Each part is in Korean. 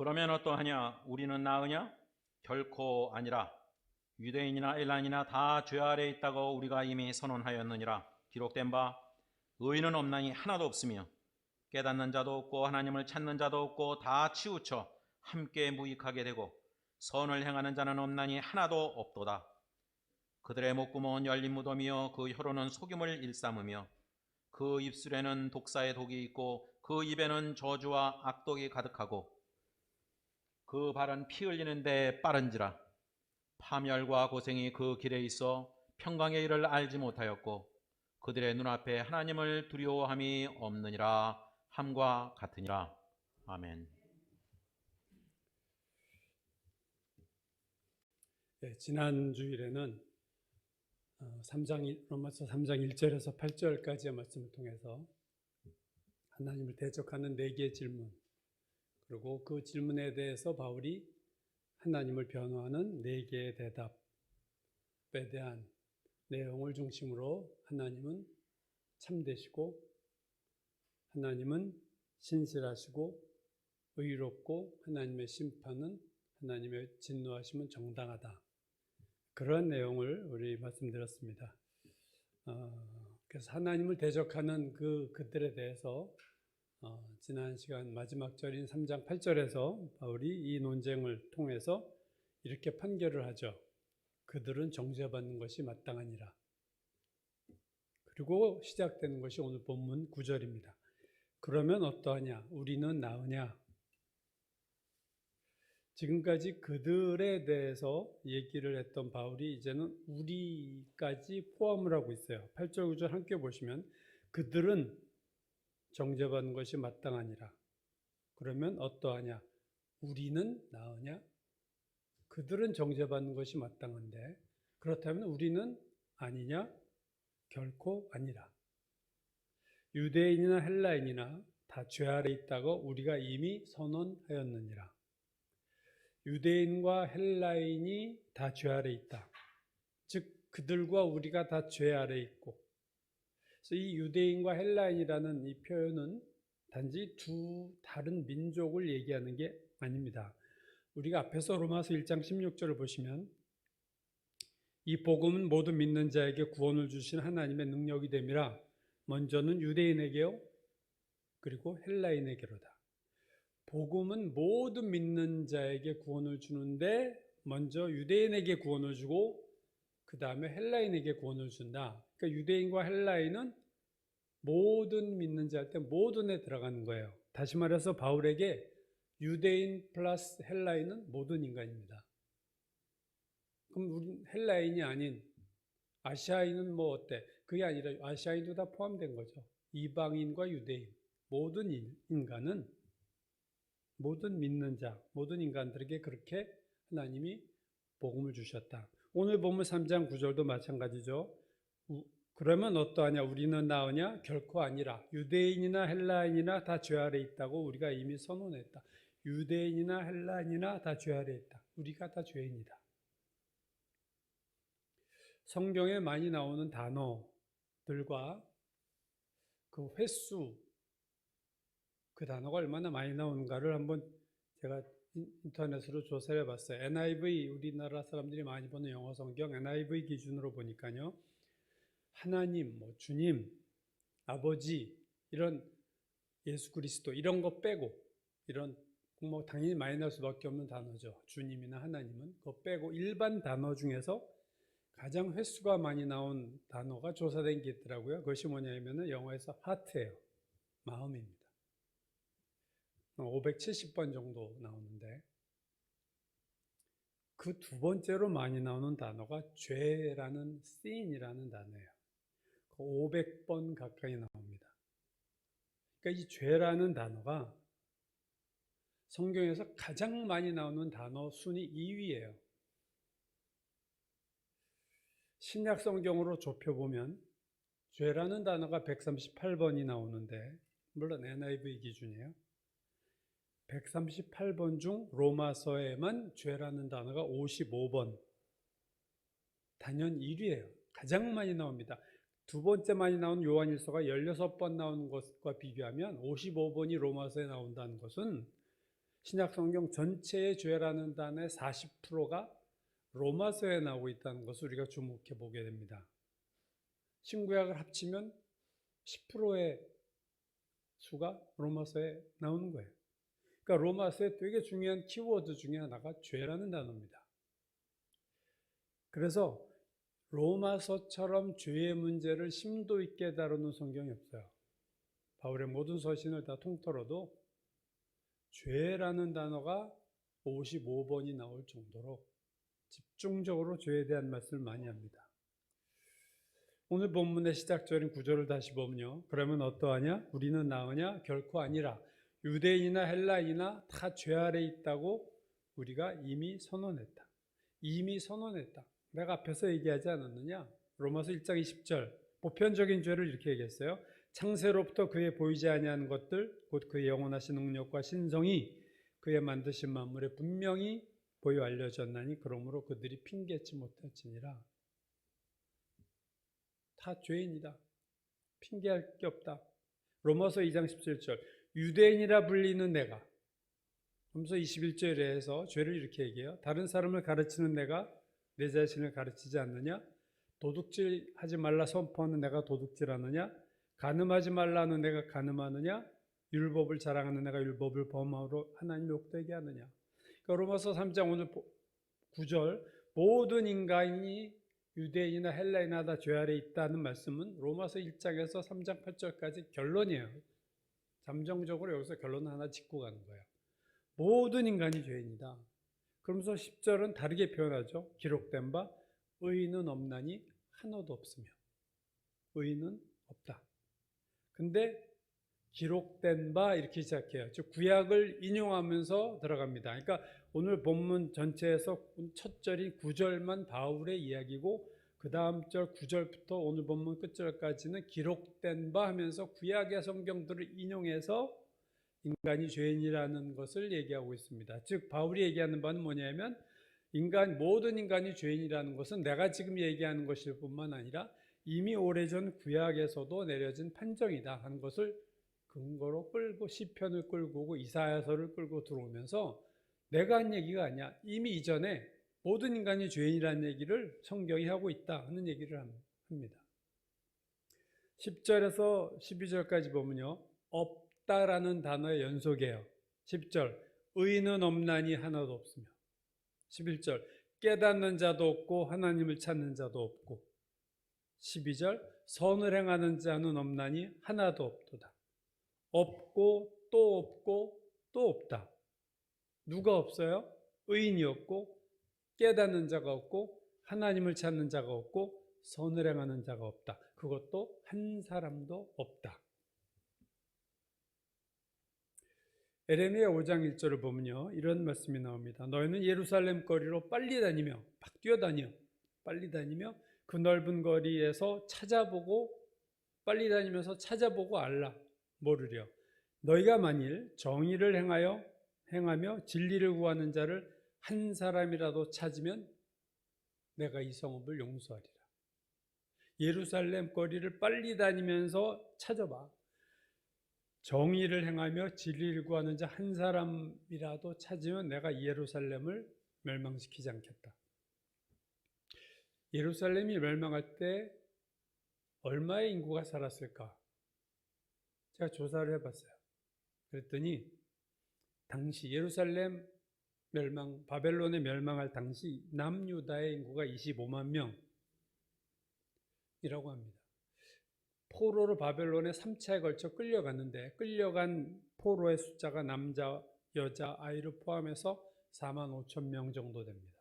그러면 어떠하냐? 우리는 나으냐? 결코 아니라. 유대인이나 헬라인이나 다 죄 아래 있다고 우리가 이미 선언하였느니라. 기록된 바 의인은 없나니 하나도 없으며 깨닫는 자도 없고 하나님을 찾는 자도 없고 다 치우쳐 함께 무익하게 되고 선을 행하는 자는 없나니 하나도 없도다. 그들의 목구멍은 열린 무덤이요 그 혀로는 속임을 일삼으며 그 입술에는 독사의 독이 있고 그 입에는 저주와 악독이 가득하고 그 발은 피 흘리는데 빠른지라. 파멸과 고생이 그 길에 있어 평강의 일을 알지 못하였고 그들의 눈앞에 하나님을 두려워함이 없느니라 함과 같으니라. 아멘. 네, 지난 주일에는 로마서 3장 1절에서 8절까지의 말씀을 통해서 하나님을 대적하는 4개의 질문, 그리고 그 질문에 대해서 바울이 하나님을 변호하는 4개의 대답에 대한 내용을 중심으로 하나님은 참되시고 하나님은 신실하시고 의롭고 하나님의 심판은, 하나님의 진노하심은 정당하다, 그런 내용을 우리 말씀드렸습니다. 그래서 하나님을 대적하는 그들에 대해서 지난 시간 마지막 절인 3장 8절에서 바울이 이 논쟁을 통해서 이렇게 판결을 하죠. 그들은 정죄받는 것이 마땅하니라. 그리고 시작되는 것이 오늘 본문 9절입니다. 그러면 어떠하냐? 우리는 나으냐? 지금까지 그들에 대해서 얘기를 했던 바울이 이제는 우리까지 포함을 하고 있어요. 8절 9절 함께 보시면 그들은 정죄받는 것이 마땅하니라. 그러면 어떠하냐? 우리는 나으냐? 그들은 정죄받는 것이 마땅한데 그렇다면 우리는 아니냐? 결코 아니라. 유대인이나 헬라인이나 다 죄 아래 있다고 우리가 이미 선언하였느니라. 유대인과 헬라인이 다 죄 아래 있다. 즉 그들과 우리가 다 죄 아래 있고, 그래서 이 유대인과 헬라인이라는 이 표현은 단지 두 다른 민족을 얘기하는 게 아닙니다. 우리가 앞에서 로마서 1장 16절을 보시면 이 복음은 모두 믿는 자에게 구원을 주신 하나님의 능력이 됨이라. 먼저는 유대인에게요, 그리고 헬라인에게로다. 복음은 모든 믿는 자에게 구원을 주는데 먼저 유대인에게 구원을 주고 그 다음에 헬라인에게 구원을 준다. 그러니까 유대인과 헬라인은 모든 믿는 자 할 때 모든에 들어가는 거예요. 다시 말해서 바울에게 유대인 플러스 헬라인은 모든 인간입니다. 그럼 우리 헬라인이 아닌 아시아인은 뭐 어때? 그게 아니라 아시아인도 다 포함된 거죠. 이방인과 유대인, 모든 인간은, 모든 믿는 자, 모든 인간들에게 그렇게 하나님이 복음을 주셨다. 오늘 본문 3장 9절도 마찬가지죠. 그러면 어떠하냐? 우리는 나으냐? 결코 아니라. 유대인이나 헬라인이나 다 죄 아래 있다고 우리가 이미 선언했다. 유대인이나 헬라인이나 다 죄 아래 있다. 우리가 다 죄인이다. 성경에 많이 나오는 단어들과 그 횟수, 그 단어가 얼마나 많이 나오는가를 한번 제가 인터넷으로 조사를 해봤어요. NIV, 우리나라 사람들이 많이 보는 영어 성경 NIV 기준으로 보니까요, 하나님, 주님, 아버지, 이런 예수 그리스도 이런 거 빼고, 이런 당연히 많이 나올 수밖에 없는 단어죠. 주님이나 하나님은 그거 빼고 일반 단어 중에서 가장 횟수가 많이 나온 단어가 조사된 게 있더라고요. 그것이 뭐냐면은 영어에서 하트예요. 마음입니다. 570번 정도 나오는데 그 두 번째로 많이 나오는 단어가 죄라는 sin이라는 단어예요. 500번 가까이 나옵니다. 그러니까 이 죄라는 단어가 성경에서 가장 많이 나오는 단어 순위 2위예요. 신약 성경으로 좁혀보면 죄라는 단어가 138번이 나오는데, 물론 NIV 기준이에요. 138번 중 로마서에만 죄라는 단어가 55번. 단연 1위예요. 가장 많이 나옵니다. 두 번째 많이 나온 요한일서가 16번 나오는 것과 비교하면 55번이 로마서에 나온다는 것은 신약 성경 전체의 죄라는 단어의 40%가 로마서에 나오고 있다는 것을 우리가 주목해 보게 됩니다. 신구약을 합치면 10%의 수가 로마서에 나오는 거예요. 그러니까 로마서의 되게 중요한 키워드 중에 하나가 죄라는 단어입니다. 그래서 로마서처럼 죄의 문제를 심도 있게 다루는 성경이 없어요. 바울의 모든 서신을 다 통틀어도 죄라는 단어가 55번이 나올 정도로 집중적으로 죄에 대한 말씀을 많이 합니다. 오늘 본문의 시작절인 9절을 다시 보면요. 그러면 어떠하냐? 우리는 나으냐? 결코 아니라. 유대인이나 헬라인이나 다 죄 아래 있다고 우리가 이미 선언했다. 이미 선언했다. 내가 앞에서 얘기하지 않았느냐? 로마서 1장 20절 보편적인 죄를 이렇게 얘기했어요. 창세로부터 그의 보이지 아니하는 것들 곧 그의 영원하신 능력과 신성이 그의 만드신 만물에 분명히 보여 알려졌나니 그러므로 그들이 핑계치 못할지니라. 다 죄인이다. 핑계할 게 없다. 로마서 2장 17절 유대인이라 불리는 내가 로마서 21절에 해서 죄를 이렇게 얘기해요. 다른 사람을 가르치는 내가 내 자신을 가르치지 않느냐? 도둑질하지 말라 선포하는 내가 도둑질하느냐? 간음하지 말라는 내가 간음하느냐? 율법을 자랑하는 내가 율법을 범함으로 하나님 욕되게 하느냐? 그러니까 로마서 3장 오늘 9절 모든 인간이 유대인이나 헬라인이나 다 죄 아래 있다는 말씀은 로마서 1장에서 3장 8절까지 결론이에요. 잠정적으로 여기서 결론 하나 짚고 가는 거예요. 모든 인간이 죄인이다. 그러면서 10절은 다르게 표현하죠. 기록된 바 의인은 없나니 하나도 없으며 의인은 없다. 근데 기록된 바 이렇게 시작해요. 즉 구약을 인용하면서 들어갑니다. 그러니까 오늘 본문 전체에서 첫 절인 9절만 바울의 이야기고 그 다음 절 9절부터 오늘 본문 끝절까지는 기록된 바 하면서 구약의 성경들을 인용해서 인간이 죄인이라는 것을 얘기하고 있습니다. 즉 바울이 얘기하는 바는 뭐냐면 모든 인간이 죄인이라는 것은 내가 지금 얘기하는 것일 뿐만 아니라 이미 오래전 구약에서도 내려진 판정이다 하는 것을 근거로 끌고 시편을 끌고 오고 이사야서를 끌고 들어오면서 내가 한 얘기가 아니야. 이미 이전에 모든 인간이 죄인이라는 얘기를 성경이 하고 있다 하는 얘기를 합니다. 10절에서 12절까지 보면요. 없다라는 단어의 연속이에요. 10절 의인은 없나니 하나도 없으며 11절 깨닫는 자도 없고 하나님을 찾는 자도 없고 12절 선을 행하는 자는 없나니 하나도 없도다. 없고 또 없고 또 없다. 누가 없어요? 의인이 없고 깨닫는 자가 없고 하나님을 찾는 자가 없고 선을 행하는 자가 없다. 그것도 한 사람도 없다. 에레미야 5장 1절을 보면요. 이런 말씀이 나옵니다. 너희는 예루살렘 거리로 빨리 다니며 막 뛰어다녀. 빨리 다니며 그 넓은 거리에서 찾아보고 빨리 다니면서 찾아보고 알라. 모르려. 너희가 만일 정의를 행하며 진리를 구하는 자를 한 사람이라도 찾으면 내가 이 성읍을 용서하리라. 예루살렘 거리를 빨리 다니면서 찾아봐. 정의를 행하며 진리를 구하는 자 한 사람이라도 찾으면 내가 예루살렘을 멸망시키지 않겠다. 예루살렘이 멸망할 때 얼마의 인구가 살았을까? 제가 조사를 해봤어요. 그랬더니 당시 예루살렘 바벨론에 멸망할 당시 남유다의 인구가 25만 명이라고 합니다. 포로로 바벨론에 3차에 걸쳐 끌려갔는데 끌려간 포로의 숫자가 남자, 여자, 아이를 포함해서 4만 5천 명 정도 됩니다.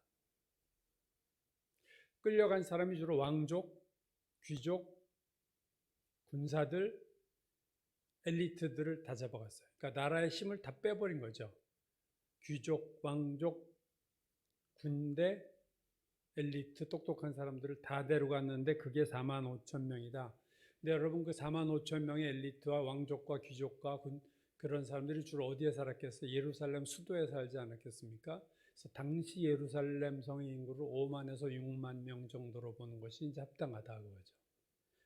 끌려간 사람이 주로 왕족, 귀족, 군사들, 엘리트들을 다 잡아갔어요. 그러니까 나라의 힘을 다 빼버린 거죠. 귀족, 왕족, 군대, 엘리트, 똑똑한 사람들을 다 데려갔는데 그게 4만 5천 명이다. 근데 여러분 그 4만 5천 명의 엘리트와 왕족과 귀족과 그런 사람들이 주로 어디에 살았겠어요? 예루살렘 수도에 살지 않았겠습니까? 그래서 당시 예루살렘 성의 인구를 5만에서 6만 명 정도로 보는 것이 이제 합당하다 그거죠.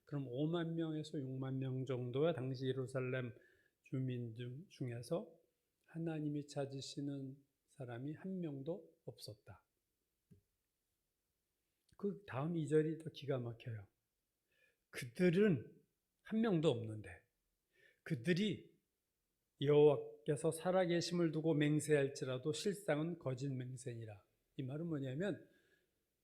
그럼 5만 명에서 6만 명 정도가 당시 예루살렘 주민 중에서 하나님이 찾으시는 사람이 한 명도 없었다. 그 다음 2절이 더 기가 막혀요. 그들은 한 명도 없는데 그들이 여호와께서 살아계심을 두고 맹세할지라도 실상은 거짓 맹세니라. 이 말은 뭐냐면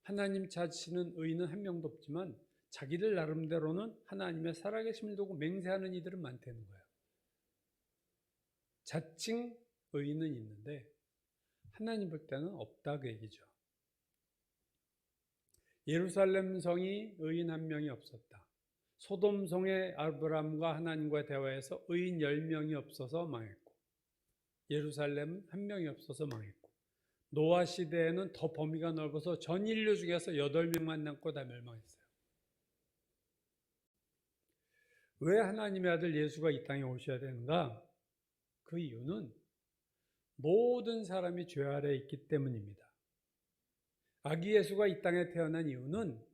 하나님 찾으시는 의인은 한 명도 없지만 자기들 나름대로는 하나님의 살아계심을 두고 맹세하는 이들은 많다는 거예요. 자칭 의인은 있는데 하나님 볼 때는 없다 그 얘기죠. 예루살렘 성이 의인 한 명이 없었다. 소돔 성의 아브람과 하나님과 대화해서 의인 10명이 없어서 망했고 예루살렘은 한 명이 없어서 망했고 노아 시대에는 더 범위가 넓어서 전 인류 중에서 8명만 남고 다 멸망했어요. 왜 하나님의 아들 예수가 이 땅에 오셔야 되는가? 그 이유는 모든 사람이 죄 아래에 있기 때문입니다. 아기 예수가 이 땅에 태어난 이유는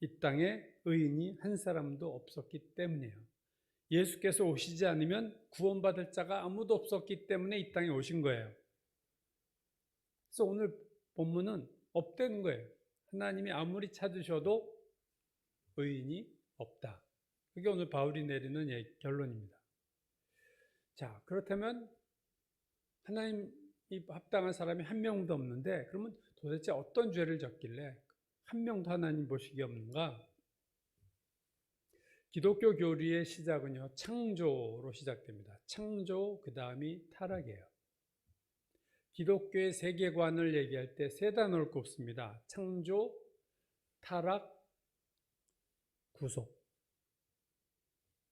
이 땅에 의인이 한 사람도 없었기 때문이에요. 예수께서 오시지 않으면 구원받을 자가 아무도 없었기 때문에 이 땅에 오신 거예요. 그래서 오늘 본문은 없다는 거예요. 하나님이 아무리 찾으셔도 의인이 없다. 그게 오늘 바울이 내리는 결론입니다. 자, 그렇다면 하나님이 합당한 사람이 한 명도 없는데 그러면 도대체 어떤 죄를 졌길래 한 명도 하나님 보시기 없는가? 기독교 교리의 시작은요, 창조로 시작됩니다. 창조, 그 다음이 타락이에요. 기독교의 세계관을 얘기할 때 세 단어를 꼽습니다. 창조, 타락, 구속.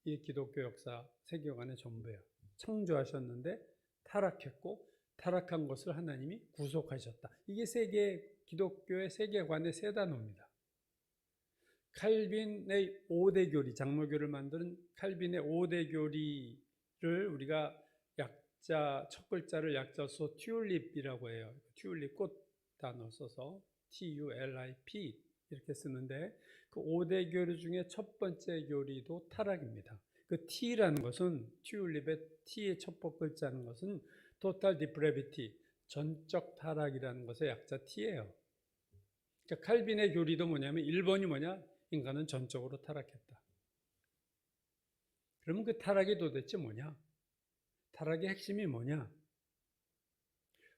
이 기독교 역사 세계관의 전부예요. 창조하셨는데 타락했고 타락한 것을 하나님이 구속하셨다. 이게 기독교의 세계관의 세 단어입니다. 칼빈의 5대 교리, 장로교를 만드는 칼빈의 5대 교리를 우리가 첫 글자를 약자로 써서 튤립이라고 해요. 튤립 꽃 단어 써서 TULIP 이렇게 쓰는데 그 5대 교리 중에 첫 번째 교리도 타락입니다. 그 T라는 것은 튤립의 T의 첫 글자는 것은 Total Depravity, 전적 타락이라는 것의 약자 T예요. 그러니까 칼빈의 교리도 뭐냐면 1번이 뭐냐? 인간은 전적으로 타락했다. 그러면 그 타락이 도대체 뭐냐? 타락의 핵심이 뭐냐?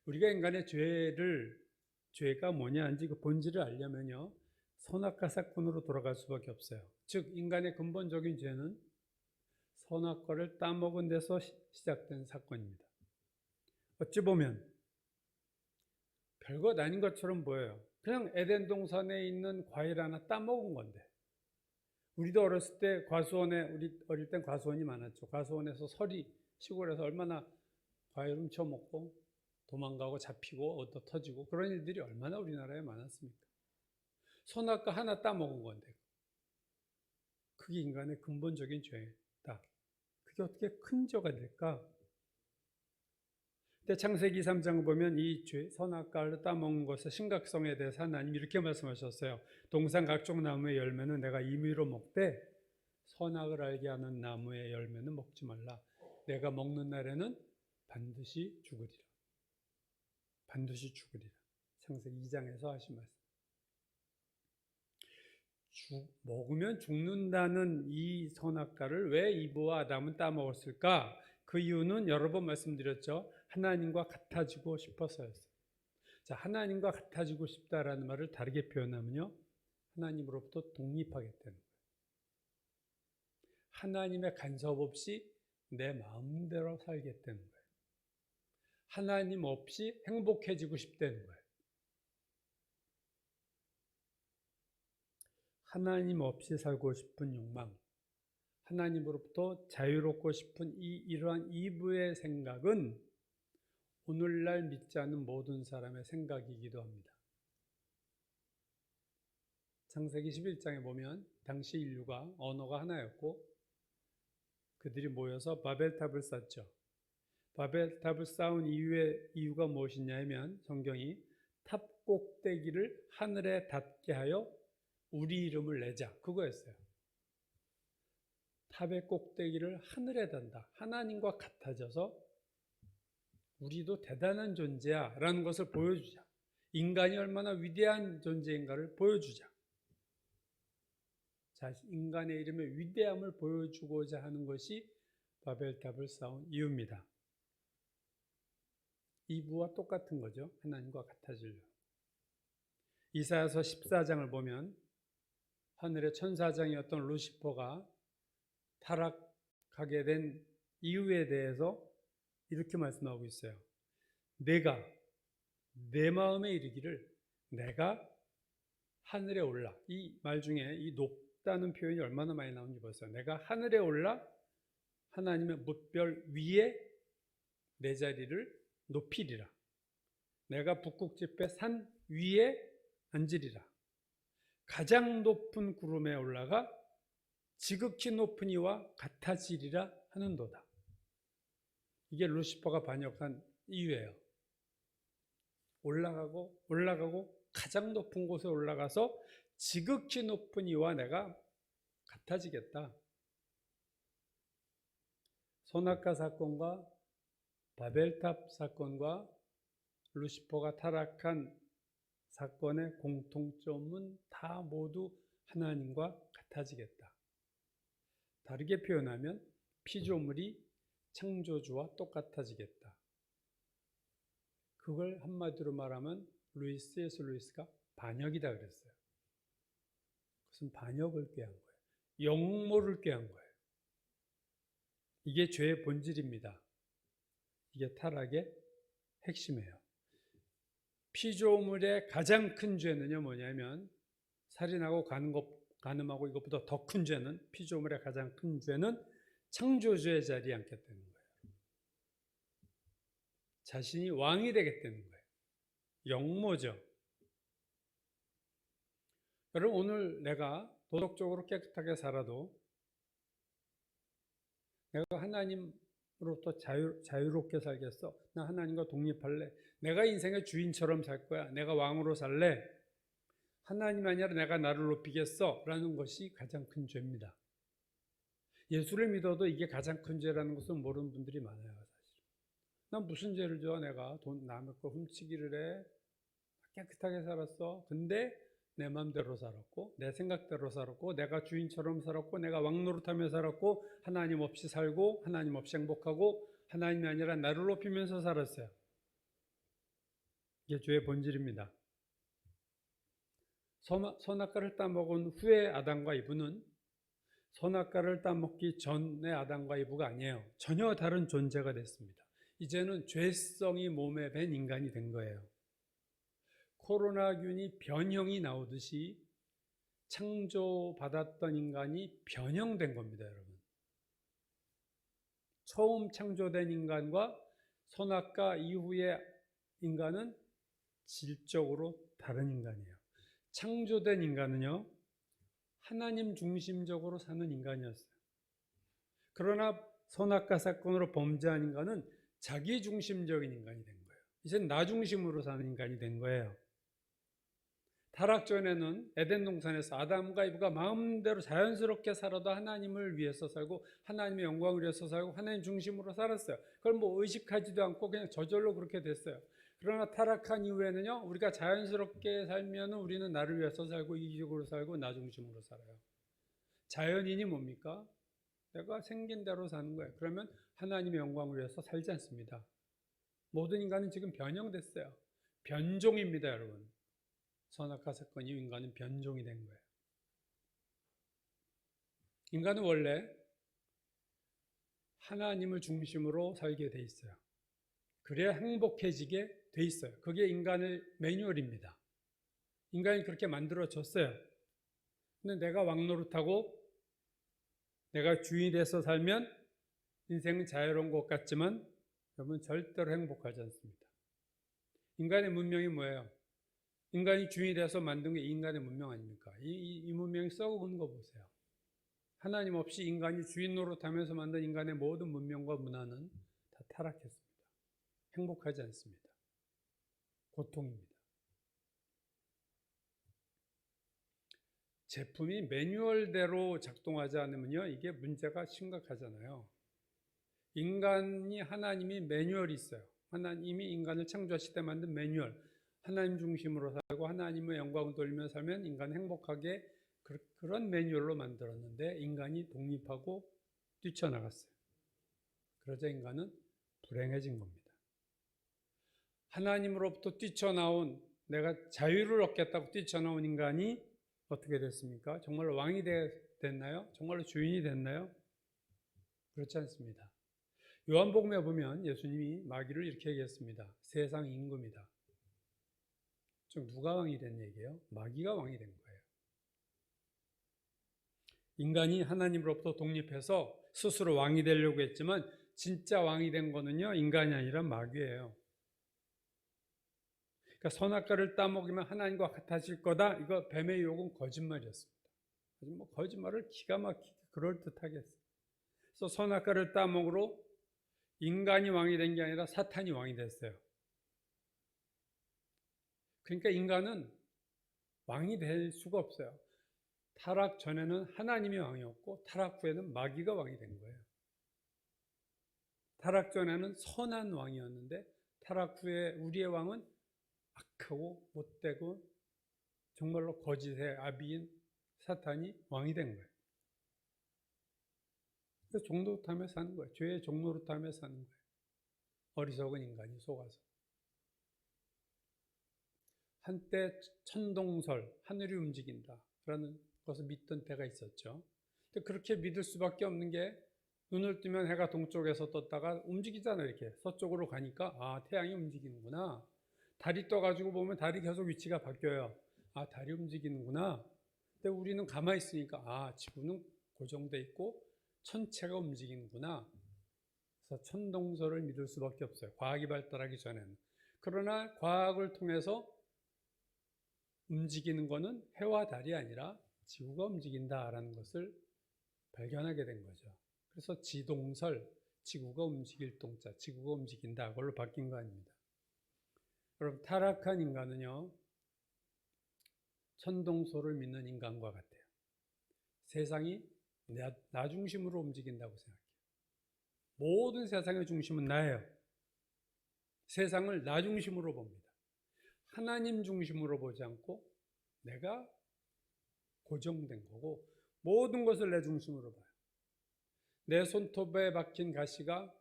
우리가 인간의 죄가 뭐냐인지 그 본질을 알려면요, 선악과 사건으로 돌아갈 수밖에 없어요. 즉 인간의 근본적인 죄는 선악과를 따먹은 데서 시작된 사건입니다. 어찌 보면 별것 아닌 것처럼 보여요. 그냥 에덴 동산에 있는 과일 하나 따먹은 건데. 우리도 어렸을 때 우리 어릴 땐 과수원이 많았죠. 과수원에서 시골에서 얼마나 과일 훔쳐먹고 도망가고 잡히고 얻어 터지고 그런 일들이 얼마나 우리나라에 많았습니까? 선악과 하나 따먹은 건데. 그게 인간의 근본적인 죄다. 그게 어떻게 큰 죄가 될까? 근데 창세기 3장 보면 이 선악과를 따먹는 것의 심각성에 대해서 하나님이 이렇게 말씀하셨어요. 동산 각종 나무의 열매는 내가 임의로 먹되 선악을 알게 하는 나무의 열매는 먹지 말라. 내가 먹는 날에는 반드시 죽으리라. 반드시 죽으리라. 창세기 2장에서 하신 말씀. 먹으면 죽는다는 이 선악과를 왜 이브와 아담은 따먹었을까? 그 이유는 여러 번 말씀드렸죠. 하나님과 같아지고 싶어서였어요. 자, 하나님과 같아지고 싶다라는 말을 다르게 표현하면요, 하나님으로부터 독립하겠다는 거예요. 하나님의 간섭 없이 내 마음대로 살겠다는 거예요. 하나님 없이 행복해지고 싶다는 거예요. 하나님 없이 살고 싶은 욕망, 하나님으로부터 자유롭고 싶은 이러한 이브의 생각은 오늘날 믿지 않는 모든 사람의 생각이기도 합니다. 창세기 11장에 보면 당시 인류가 언어가 하나였고 그들이 모여서 바벨탑을 쌓죠. 바벨탑을 쌓은 이유가 무엇이냐 하면 성경이 탑 꼭대기를 하늘에 닿게 하여 우리 이름을 내자, 그거였어요. 탑의 꼭대기를 하늘에 단다. 하나님과 같아져서 우리도 대단한 존재야 라는 것을 보여주자. 인간이 얼마나 위대한 존재인가를 보여주자. 인간의 이름의 위대함을 보여주고자 하는 것이 바벨탑을 쌓은 이유입니다. 이브와 똑같은 거죠. 하나님과 같아지려. 이사야서 14장을 보면 하늘의 천사장이었던 루시퍼가 타락하게 된 이유에 대해서 이렇게 말씀하고 있어요. 내가 내 마음에 이르기를 내가 하늘에 올라. 이 말 중에 이 높다는 표현이 얼마나 많이 나오는지 보세요. 내가 하늘에 올라 하나님의 뭇별 위에 내 자리를 높이리라. 내가 북극지폐 산 위에 앉으리라. 가장 높은 구름에 올라가 지극히 높은 이와 같아지리라 하는도다. 이게 루시퍼가 반역한 이유예요. 올라가고 가장 높은 곳에 올라가서 지극히 높은 이와 내가 같아지겠다. 선악과 사건과 바벨탑 사건과 루시퍼가 타락한 사건의 공통점은 다 모두 하나님과 같아지겠다. 다르게 표현하면 피조물이 창조주와 똑같아지겠다. 그걸 한마디로 말하면 C.S. 루이스가 반역이다 그랬어요. 그것은 반역을 꾀한 거예요. 영모를 꾀한 거예요. 이게 죄의 본질입니다. 이게 타락의 핵심이에요. 피조물의 가장 큰 죄는요 뭐냐면 살인하고 간음하고 이것보다 더 큰 죄는 피조물의 가장 큰 죄는 창조주의 자리에 앉겠다는 거예요. 자신이 왕이 되겠다는 거예요. 영모죠. 여러분 오늘 내가 도덕적으로 깨끗하게 살아도 내가 하나님으로부터 자유롭게 살겠어. 나 하나님과 독립할래. 내가 인생의 주인처럼 살 거야. 내가 왕으로 살래. 하나님 아니라 내가 나를 높이겠어. 라는 것이 가장 큰 죄입니다. 예수를 믿어도 이게 가장 큰 죄라는 것은 모르는 분들이 많아요. 사실. 난 무슨 죄를 져? 내가 돈 남의 거 훔치기를 해. 깨끗하게 살았어. 근데 내 마음대로 살았고 내 생각대로 살았고 내가 주인처럼 살았고 내가 왕노릇하며 살았고 하나님 없이 살고 하나님 없이 행복하고 하나님이 아니라 나를 높이면서 살았어요. 이게 죄의 본질입니다. 선악과를 따먹은 후에 아담과 이브는 선악과를 따먹기 전의 아담과 이브가 아니에요. 전혀 다른 존재가 됐습니다. 이제는 죄성이 몸에 밴 인간이 된 거예요. 코로나균이 변형이 나오듯이 창조받았던 인간이 변형된 겁니다, 여러분. 처음 창조된 인간과 선악과 이후의 인간은 질적으로 다른 인간이에요. 창조된 인간은요, 하나님 중심적으로 사는 인간이었어요. 그러나 선악과 사건으로 범죄한 인간은 자기 중심적인 인간이 된 거예요. 이젠 나 중심으로 사는 인간이 된 거예요. 타락 전에는 에덴 동산에서 아담과 이브가 마음대로 자연스럽게 살아도 하나님을 위해서 살고 하나님의 영광을 위해서 살고 하나님 중심으로 살았어요. 그걸 뭐 의식하지도 않고 그냥 저절로 그렇게 됐어요. 그러나 타락한 이후에는요, 우리가 자연스럽게 살면 우리는 나를 위해서 살고 이기적으로 살고 나 중심으로 살아요. 자연인이 뭡니까? 내가 생긴 대로 사는 거예요. 그러면 하나님의 영광을 위해서 살지 않습니다. 모든 인간은 지금 변형됐어요. 변종입니다, 여러분. 선악과 사건 이후 인간은 변종이 된 거예요. 인간은 원래 하나님을 중심으로 살게 돼 있어요. 그래야 행복해지게 돼 있어요. 그게 인간의 매뉴얼입니다. 인간이 그렇게 만들어졌어요. 근데 내가 왕노릇하고 내가 주인이 돼서 살면 인생은 자유로운 것 같지만 여러분 절대로 행복하지 않습니다. 인간의 문명이 뭐예요? 인간이 주인이 돼서 만든 게 인간의 문명 아닙니까? 이 문명이 썩어가는 거 보세요. 하나님 없이 인간이 주인 노릇하면서 만든 인간의 모든 문명과 문화는 다 타락했습니다. 행복하지 않습니다. 고통입니다. 제품이 매뉴얼대로 작동하지 않으면요, 이게 문제가 심각하잖아요. 인간이 하나님이 매뉴얼이 있어요. 하나님이 인간을 창조하실 때 만든 매뉴얼, 하나님 중심으로 살고 하나님의 영광을 돌리며 살면 인간은 행복하게, 그런 매뉴얼로 만들었는데 인간이 독립하고 뛰쳐나갔어요. 그러자 인간은 불행해진 겁니다. 하나님으로부터 뛰쳐나온, 내가 자유를 얻겠다고 뛰쳐나온 인간이 어떻게 됐습니까? 정말로 왕이 됐나요? 정말로 주인이 됐나요? 그렇지 않습니다. 요한복음에 보면 예수님이 마귀를 이렇게 얘기했습니다. 세상 임금이다. 좀 누가 왕이 된 얘기예요? 마귀가 왕이 된 거예요. 인간이 하나님으로부터 독립해서 스스로 왕이 되려고 했지만 진짜 왕이 된 거는요, 인간이 아니라 마귀예요. 그러니까 선악과를 따먹으면 하나님과 같아질 거다. 이거 뱀의 유혹은 거짓말이었습니다. 뭐 거짓말을 기가 막히게 그럴듯하게 했어요. 그래서 선악과를 따먹으로 인간이 왕이 된 게 아니라 사탄이 왕이 됐어요. 그러니까 인간은 왕이 될 수가 없어요. 타락 전에는 하나님이 왕이었고 타락 후에는 마귀가 왕이 된 거예요. 타락 전에는 선한 왕이었는데 타락 후에 우리의 왕은 악하고 못되고 정말로 거짓의 아비인 사탄이 왕이 된 거예요. 그래서 종노릇하며 사는 거예요. 죄의 종노릇하며 사는 거예요. 어리석은 인간이 속아서. 한때 천동설, 하늘이 움직인다라는 것을 믿던 때가 있었죠. 근데 그렇게 믿을 수밖에 없는 게 눈을 뜨면 해가 동쪽에서 떴다가 움직이잖아요. 이렇게 서쪽으로 가니까 아, 태양이 움직이는구나. 달이 떠가지고 보면 달이 계속 위치가 바뀌어요. 아, 달이 움직이는구나. 근데 우리는 가만히 있으니까 아, 지구는 고정돼 있고 천체가 움직이는구나. 그래서 천동설을 믿을 수밖에 없어요. 과학이 발달하기 전에는. 그러나 과학을 통해서 움직이는 것은 해와 달이 아니라 지구가 움직인다라는 것을 발견하게 된 거죠. 그래서 지동설, 지구가 움직일 동자, 지구가 움직인다. 그걸로 바뀐 거 아닙니다. 여러분, 타락한 인간은요, 천동설을 믿는 인간과 같아요. 세상이 나 중심으로 움직인다고 생각해요. 모든 세상의 중심은 나예요. 세상을 나 중심으로 봅니다. 하나님 중심으로 보지 않고 내가 고정된 거고 모든 것을 내 중심으로 봐요. 내 손톱에 박힌 가시가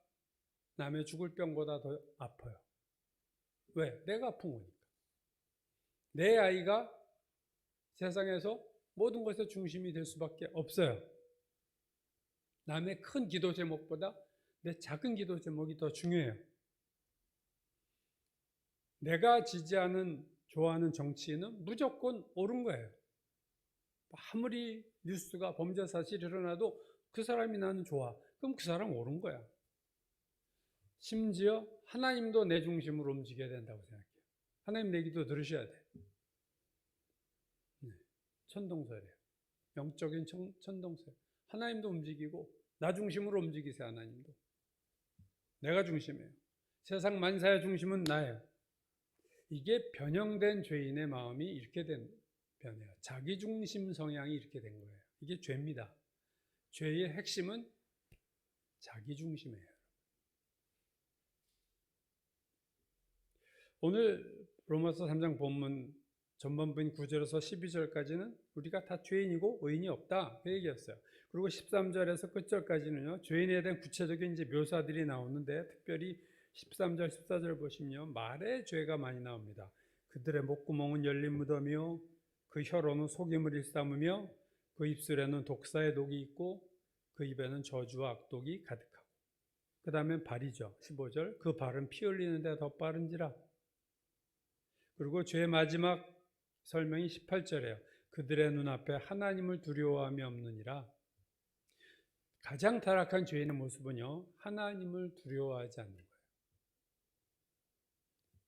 남의 죽을 병보다 더 아파요. 왜? 내가 아픈 거니까. 내 아이가 세상에서 모든 것의 중심이 될 수밖에 없어요. 남의 큰 기도 제목보다 내 작은 기도 제목이 더 중요해요. 내가 지지하는, 좋아하는 정치인은 무조건 옳은 거예요. 아무리 뉴스가 범죄 사실이 일어나도 그 사람이 나는 좋아. 그럼 그 사람 옳은 거야. 심지어 하나님도 내 중심으로 움직여야 된다고 생각해요. 하나님 내 기도 들으셔야 돼. 네. 천동설이에요. 영적인 천동설. 하나님도 움직이고 나 중심으로 움직이세요. 하나님도. 내가 중심이에요. 세상 만사의 중심은 나예요. 이게 변형된 죄인의 마음이 이렇게 변해요. 자기중심 성향이 이렇게 된 거예요. 이게 죄입니다. 죄의 핵심은 자기중심이에요. 오늘 로마서 3장 본문 전반부인 9절에서 12절까지는 우리가 다 죄인이고 의인이 없다 그 얘기였어요. 그리고 13절에서 끝절까지는요, 죄인에 대한 구체적인 이제 묘사들이 나오는데 특별히 13절, 14절 보시면 말의 죄가 많이 나옵니다. 그들의 목구멍은 열린 무덤이요 그 혀로는 속임을 일삼으며 그 입술에는 독사의 독이 있고 그 입에는 저주와 악독이 가득하고. 그 다음에 발이죠. 15절 그 발은 피 흘리는 데 더 빠른지라. 그리고 죄의 마지막 설명이 18절이에요. 그들의 눈앞에 하나님을 두려워함이 없느니라. 가장 타락한 죄인의 모습은요, 하나님을 두려워하지 않는 거예요.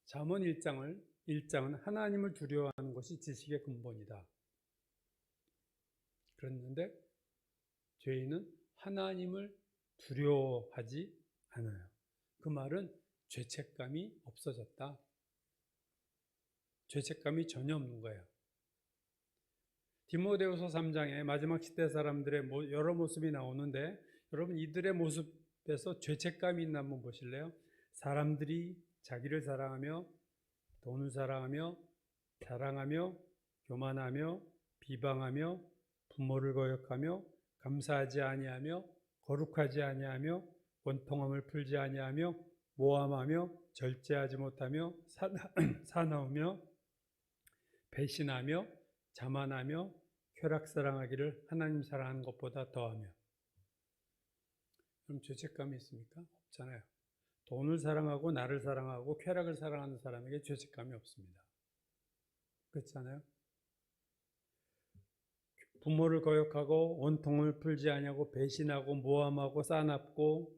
잠언 1장은 하나님을 두려워하는 것이 지식의 근본이다. 그랬는데 죄인은 하나님을 두려워하지 않아요. 그 말은 죄책감이 없어졌다. 죄책감이 전혀 없는 거예요. 디모데후서 3장에 마지막 시대 사람들의 여러 모습이 나오는데 여러분 이들의 모습에서 죄책감이 있나 한번 보실래요? 사람들이 자기를 사랑하며 돈을 사랑하며 자랑하며 교만하며 비방하며 부모를 거역하며 감사하지 아니하며 거룩하지 아니하며 원통함을 풀지 아니하며 모함하며 절제하지 못하며 사나우며 배신하며 자만하며 쾌락 사랑하기를 하나님 사랑하는 것보다 더하며. 그럼 죄책감이 있습니까? 없잖아요. 돈을 사랑하고 나를 사랑하고 쾌락을 사랑하는 사람에게 죄책감이 없습니다. 그렇잖아요. 부모를 거역하고 원통을 풀지 아니하고 배신하고 모함하고 싸납고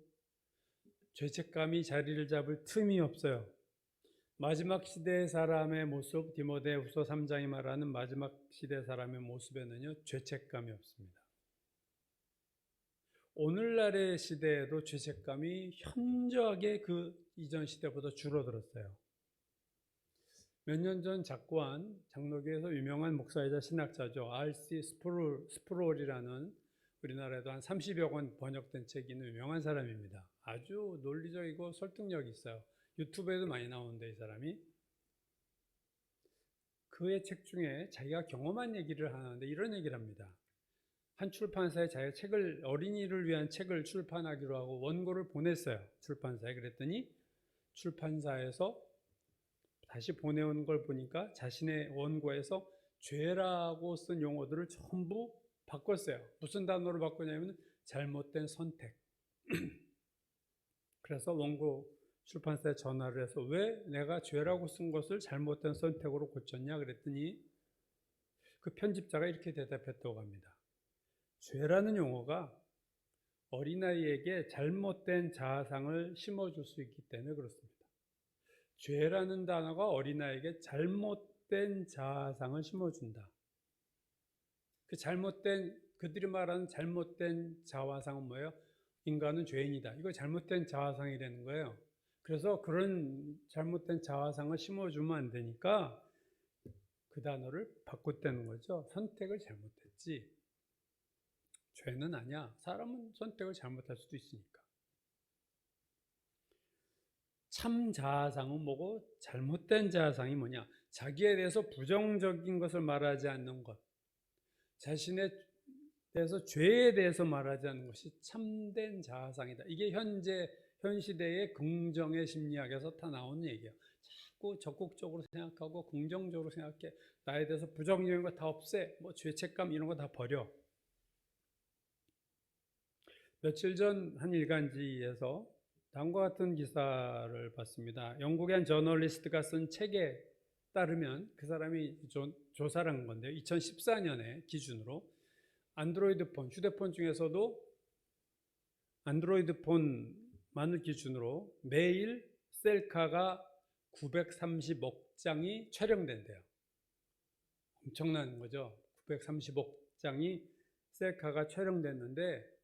죄책감이 자리를 잡을 틈이 없어요. 마지막 시대의 사람의 모습, 디모데후서 3장이 말하는 마지막 시대 사람의 모습에는요, 죄책감이 없습니다. 오늘날의 시대에도 죄책감이 현저하게 그 이전 시대보다 줄어들었어요. 몇 년 전 작고한 장로교에서 유명한 목사이자 신학자죠. R.C. 스프롤이라는 우리나라에도 한 30여 권 번역된 책이 있는 유명한 사람입니다. 아주 논리적이고 설득력이 있어요. 유튜브에도 많이 나오는데 이 사람이. 그의 책 중에 자기가 경험한 얘기를 하는데 이런 얘기를 합니다. 한 출판사에 자기가 책을, 어린이를 위한 책을 출판하기로 하고 원고를 보냈어요. 출판사에. 그랬더니 출판사에서 다시 보내온 걸 보니까 자신의 원고에서 죄라고 쓴 용어들을 전부 바꿨어요. 무슨 단어로 바꾸냐면 잘못된 선택. 그래서 원고 출판사에 전화를 해서 왜 내가 죄라고 쓴 것을 잘못된 선택으로 고쳤냐 그랬더니 그 편집자가 이렇게 대답했다고 합니다. 죄라는 용어가 어린아이에게 잘못된 자아상을 심어줄 수 있기 때문에 그렇습니다. 죄라는 단어가 어린아이에게 잘못된 자아상을 심어준다. 그 잘못된, 그들이 말하는 잘못된 자아상은 뭐예요? 인간은 죄인이다. 이거 잘못된 자아상이라는 거예요. 그래서 그런 잘못된 자아상을 심어주면 안 되니까 그 단어를 바꿨다는 거죠. 선택을 잘못했지. 죄는 아니야. 사람은 선택을 잘못할 수도 있으니까. 참 자아상은 뭐고 잘못된 자아상이 뭐냐? 자기에 대해서 부정적인 것을 말하지 않는 것. 자신에 대해서 죄에 대해서 말하지 않는 것이 참된 자아상이다. 이게 현 시대의 긍정의 심리학에서 다 나오는 얘기야. 자꾸 적극적으로 생각하고 긍정적으로 생각해. 나에 대해서 부정적인 거 다 없애. 뭐 죄책감 이런 거 다 버려. 며칠 전 한 일간지에서 다음과 같은 기사를 봤습니다. 영국의 한 저널리스트가 쓴 책에 따르면 그 사람이 조사를 한 건데요. 2014년에 기준으로 안드로이드 폰, 휴대폰 중에서도 안드로이드 폰만을 기준으로 매일 셀카가 930억 장이 촬영된대요. 엄청난 거죠. 930억 장이 셀카가 촬영됐는데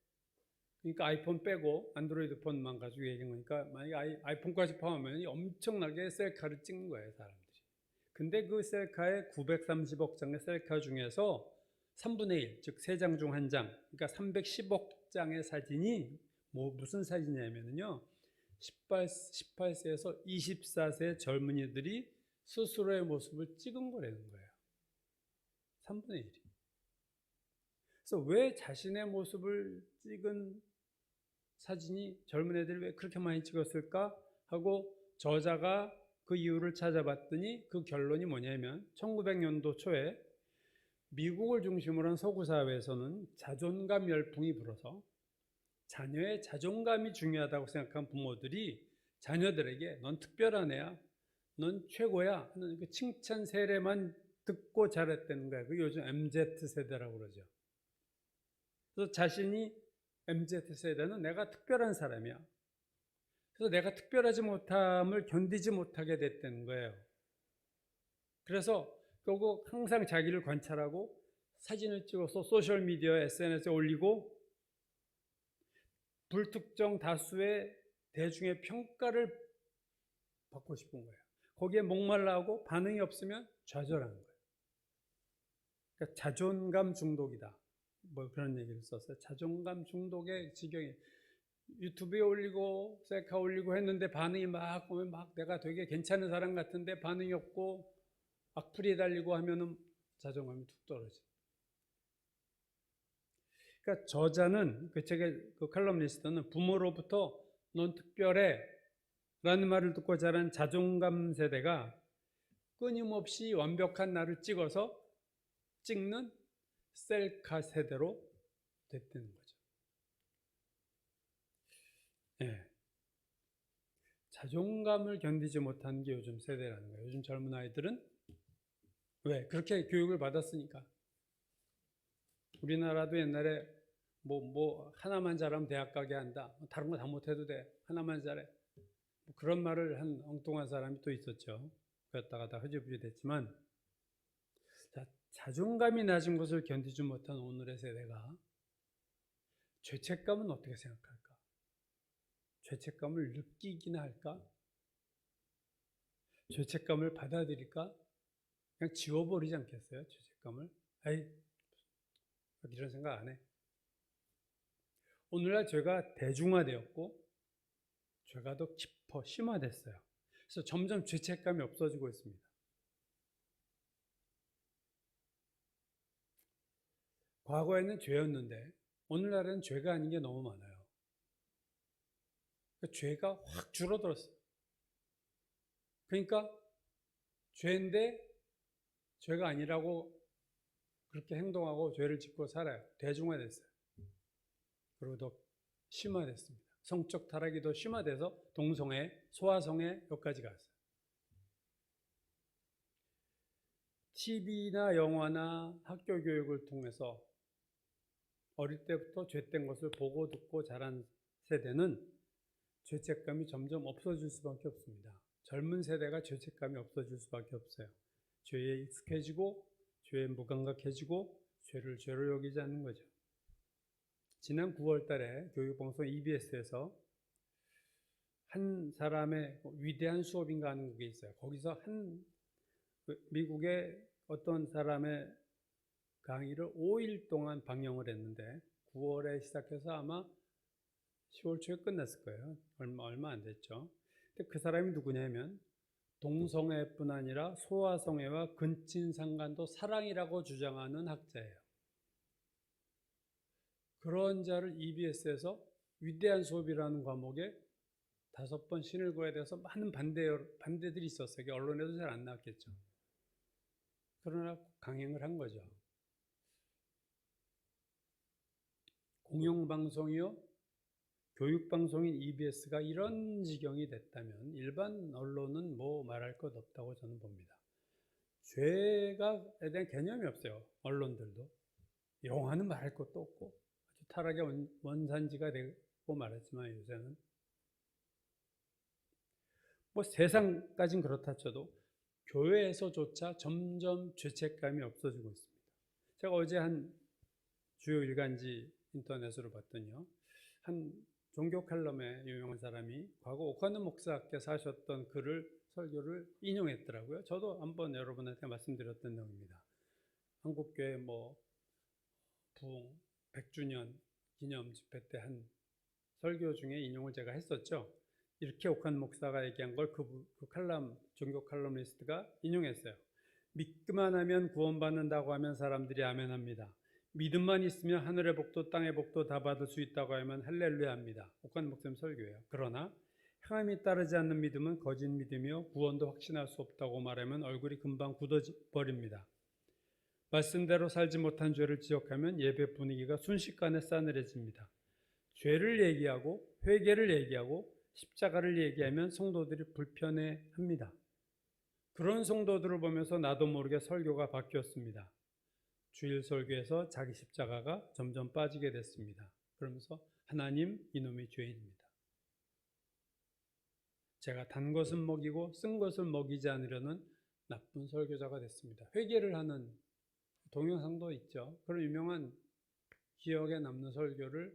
그러니까 아이폰 빼고 안드로이드 폰만 가지고 얘기한 거니까 만약에 아이폰까지 포함하면 엄청나게 셀카를 찍는 거예요, 사람들이. 근데 그 셀카의 930억 장의 셀카 중에서 3분의 1, 즉 3장 중 1장, 그러니까 310억 장의 사진이 무슨 사진이냐면요. 18세에서 24세 젊은이들이 스스로의 모습을 찍은 거라는 거예요. 3분의 1이. 그래서 왜 자신의 모습을 찍은 사진이 젊은 애들이 왜 그렇게 많이 찍었을까 하고 저자가 그 이유를 찾아봤더니 그 결론이 뭐냐면 1900년도 초에 미국을 중심으로 한 서구 사회에서는 자존감 열풍이 불어서 자녀의 자존감이 중요하다고 생각한 부모들이 자녀들에게 넌 특별한 애야, 넌 최고야 하는 그 칭찬 세례만 듣고 자랐다는 거야. 그 요즘 MZ세대라고 그러죠. 그래서 자신이 MZ세대는 내가 특별한 사람이야. 그래서 내가 특별하지 못함을 견디지 못하게 됐다는 거예요. 그래서 결국 항상 자기를 관찰하고 사진을 찍어서 소셜미디어에 SNS에 올리고 불특정 다수의 대중의 평가를 받고 싶은 거예요. 거기에 목말라하고 반응이 없으면 좌절하는 거예요. 그러니까 자존감 중독이다. 뭐 그런 얘기를 썼어요. 자존감 중독의 지경이. 유튜브에 올리고 셀카 올리고 했는데 반응이 막 오면 막 내가 되게 괜찮은 사람 같은데 반응이 없고 악플이 달리고 하면은 자존감이 툭 떨어져. 그러니까 저자는 그 책의 그 칼럼니스트는 부모로부터 넌 특별해 라는 말을 듣고 자란 자존감 세대가 끊임없이 완벽한 나를 찍는 셀카 세대로 됐다는 거죠. 예. 자존감을 견디지 못하는 게 요즘 세대라는 거예요. 요즘 젊은 아이들은 왜? 그렇게 교육을 받았으니까. 우리나라도 옛날에 뭐 하나만 잘하면 대학 가게 한다. 다른 거 다 못해도 돼. 하나만 잘해. 뭐 그런 말을 한 엉뚱한 사람이 또 있었죠. 그랬다가 다 흐지부지 됐지만, 자존감이 낮은 것을 견디지 못한 오늘의 세대가 죄책감은 어떻게 생각할까? 죄책감을 느끼기나 할까? 죄책감을 받아들일까? 그냥 지워버리지 않겠어요? 죄책감을? 아이, 이런 생각 안 해. 오늘날 죄가 대중화되었고 죄가 더 깊어 심화됐어요. 그래서 점점 죄책감이 없어지고 있습니다. 과거에는 죄였는데 오늘날은 죄가 아닌 게 너무 많아요. 그러니까 죄가 확 줄어들었어요. 그러니까 죄인데 죄가 아니라고 그렇게 행동하고 죄를 짓고 살아요. 대중화됐어요. 그리고 더 심화됐습니다. 성적 타락이 더 심화돼서 동성애, 소아성애 여기까지 갔어요. TV나 영화나 학교 교육을 통해서 어릴 때부터 죄된 것을 보고 듣고 자란 세대는 죄책감이 점점 없어질 수밖에 없습니다. 젊은 세대가 죄책감이 없어질 수밖에 없어요. 죄에 익숙해지고 죄에 무감각해지고 죄를 죄로 여기지 않는 거죠. 지난 9월 달에 교육방송 EBS에서 한 사람의 위대한 수업인가 하는 게 있어요. 거기서 미국의 어떤 사람의 강의를 5일 동안 방영을 했는데 9월에 시작해서 아마 10월 초에 끝났을 거예요. 얼마 안 됐죠. 근데 그 사람이 누구냐면 동성애뿐 아니라 소아성애와 근친상간도 사랑이라고 주장하는 학자예요. 그런 자를 EBS에서 위대한 수업이라는 과목에 5번 신을 구해야 돼서 많은 반대들이 있었어요. 언론에도 잘 안 나왔겠죠. 그러나 강행을 한 거죠. 공영방송이요, 교육방송인 EBS가 이런 지경이 됐다면 일반 언론은 뭐 말할 것 없다고 저는 봅니다. 죄에 대한 개념이 없어요. 언론들도. 영화는 말할 것도 없고 아주 타락의 원산지가 되고 말았지만 요새는 뭐 세상까진 그렇다 쳐도 교회에서조차 점점 죄책감이 없어지고 있습니다. 제가 어제 한 주요 일간지 인터넷으로 봤더니요, 한 종교 칼럼에 유명한 사람이 과거 오카노 목사께서 하셨던 설교를 인용했더라고요. 저도 한번 여러분한테 말씀드렸던 내용입니다. 한국교회 부흥 100주년 기념 집회 때 한 설교 중에 인용을 제가 했었죠. 이렇게 오카노 목사가 얘기한 걸 그 칼럼, 종교 칼럼니스트가 인용했어요. 믿기만 하면 구원받는다고 하면 사람들이 아멘합니다. 믿음만 있으면 하늘의 복도 땅의 복도 다 받을 수 있다고 하면 할렐루야 합니다. 오카노 목사님 설교예요. 그러나 행함이 따르지 않는 믿음은 거짓 믿음이요 구원도 확신할 수 없다고 말하면 얼굴이 금방 굳어버립니다. 말씀대로 살지 못한 죄를 지적하면 예배 분위기가 순식간에 싸늘해집니다. 죄를 얘기하고 회개를 얘기하고 십자가를 얘기하면 성도들이 불편해합니다. 그런 성도들을 보면서 나도 모르게 설교가 바뀌었습니다. 주일 설교에서 자기 십자가가 점점 빠지게 됐습니다. 그러면서 하나님, 이놈이 죄인입니다. 제가 단 것은 먹이고 쓴 것을 먹이지 않으려는 나쁜 설교자가 됐습니다. 회개를 하는 동영상도 있죠. 그런 유명한 기억에 남는 설교를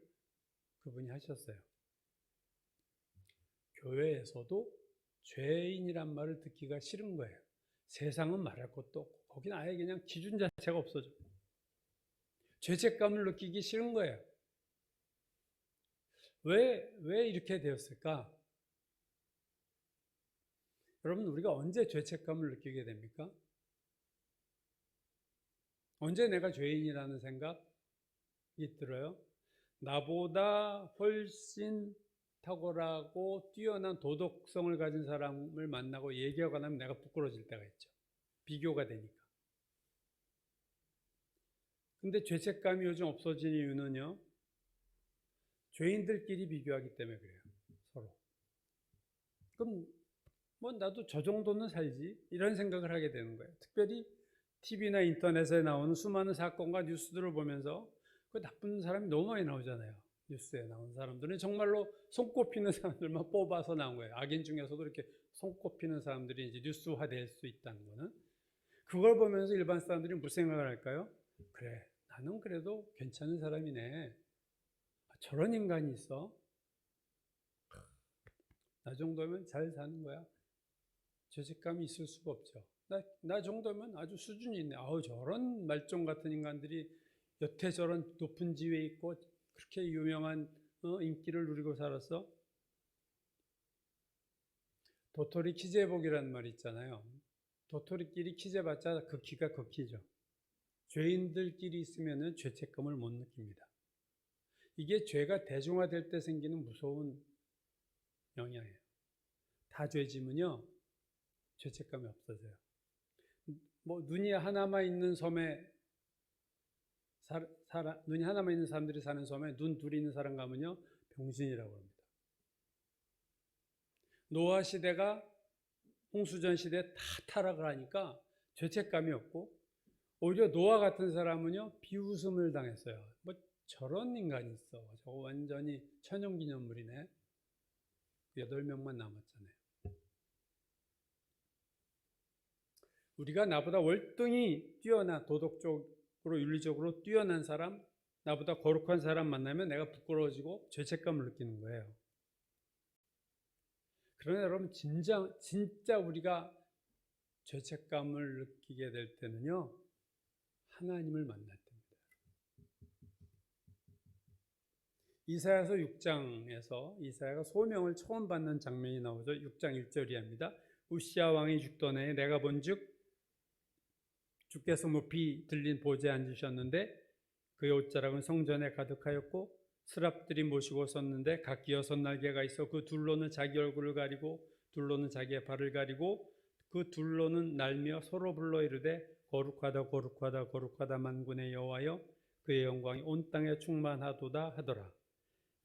그분이 하셨어요. 교회에서도 죄인이란 말을 듣기가 싫은 거예요. 세상은 말할 것도 없고 거기는 아예 그냥 기준 자체가 없어져. 죄책감을 느끼기 싫은 거예요. 왜 이렇게 되었을까? 여러분, 우리가 언제 죄책감을 느끼게 됩니까? 언제 내가 죄인이라는 생각이 들어요? 나보다 훨씬 탁월하고 뛰어난 도덕성을 가진 사람을 만나고 얘기하고 나면 내가 부끄러워질 때가 있죠. 비교가 되니까. 근데 죄책감이 요즘 없어진 이유는요, 죄인들끼리 비교하기 때문에 그래요. 서로. 그럼 뭐 나도 저 정도는 살지, 이런 생각을 하게 되는 거예요. 특별히 TV나 인터넷에 나오는 수많은 사건과 뉴스들을 보면서 그 나쁜 사람이 너무 많이 나오잖아요. 뉴스에 나온 사람들은 정말로 손꼽히는 사람들만 뽑아서 나온 거예요. 악인 중에서도 이렇게 손꼽히는 사람들이 이제 뉴스화될 수 있다는 거는. 그걸 보면서 일반 사람들이 무슨 생각을 할까요? 그래, 나는 그래도 괜찮은 사람이네. 저런 인간이 있어. 나 정도면 잘 사는 거야. 죄책감이 있을 수가 없죠. 나 정도면 아주 수준이 있네. 아우, 저런 말종 같은 인간들이 여태 저런 높은 지위에 있고 그렇게 유명한 인기를 누리고 살았어. 도토리 키재복이라는 말이 있잖아요. 도토리끼리 키재봤자 극히가 극히죠. 죄인들끼리 있으면 죄책감을 못 느낍니다. 이게 죄가 대중화될 때 생기는 무서운 영향이에요. 다 죄지면요, 죄책감이 없어져요. 뭐 눈이 하나만 있는 섬에 눈이 하나만 있는 사람들이 사는 섬에 눈 둘이 있는 사람 가면요, 병신이라고 합니다. 노아 시대가 홍수전 시대에 다 타락을 하니까 죄책감이 없고, 오히려 노아 같은 사람은요, 비웃음을 당했어요. 뭐 저런 인간이 있어. 저거 완전히 천연기념물이네. 8명만 남았잖아요. 우리가 나보다 월등히 뛰어난, 도덕적으로 윤리적으로 뛰어난 사람, 나보다 거룩한 사람 만나면 내가 부끄러워지고 죄책감을 느끼는 거예요. 그러나 여러분, 진짜 우리가 죄책감을 느끼게 될 때는요, 하나님을 만날 때입니다. 이사야서 6장에서 이사야가 소명을 처음 받는 장면이 나오죠. 6장 1절 이하입니다. 우시야 왕이 죽던 해에 내가 본즉 주께서 높이 들린 보좌에 앉으셨는데 그의 옷자락은 성전에 가득하였고 스랍들이 모시고 섰는데 각기 6날개가 있어 그 둘로는 자기 얼굴을 가리고 둘로는 자기의 발을 가리고 그 둘로는 날며 서로 불러 이르되 거룩하다 거룩하다 거룩하다 만군의 여호와여 그의 영광이 온 땅에 충만하도다 하더라.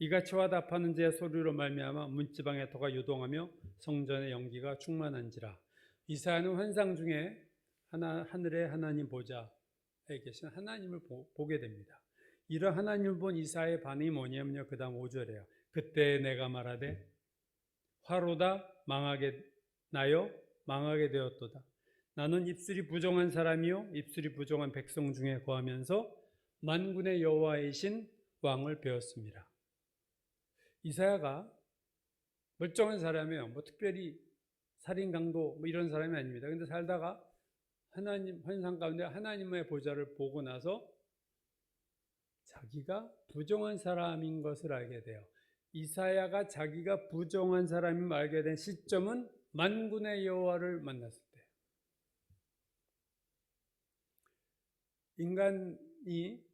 이같이 화답하는 자의 소리로 말미암아 문지방의 터가 요동하며 성전의 연기가 충만한지라. 이사야는 환상 중에 하늘의 하나님 보좌에 계신 하나님을 보게 됩니다. 이런 하나님을 본 이사야의 반응이 뭐냐면요, 그 다음 5절이에요. 그때 내가 말하되 화로다 나여 망하게 되었도다. 나는 입술이 부정한 사람이요 입술이 부정한 백성 중에 거하면서 만군의 여호와이신 왕을 배웠습니다. 이사야가 멀쩡한 사람이에요. 뭐 특별히 살인 강도 뭐 이런 사람이 아닙니다. 근데 살다가 하나님 환상 가운데 하나님의 보좌를 보고 나서 자기가 부정한 사람인 것을 알게 돼요. 이사야가 자기가 부정한 사람임을 알게 된 시점은 만군의 여호와를 만났을 때. 인간이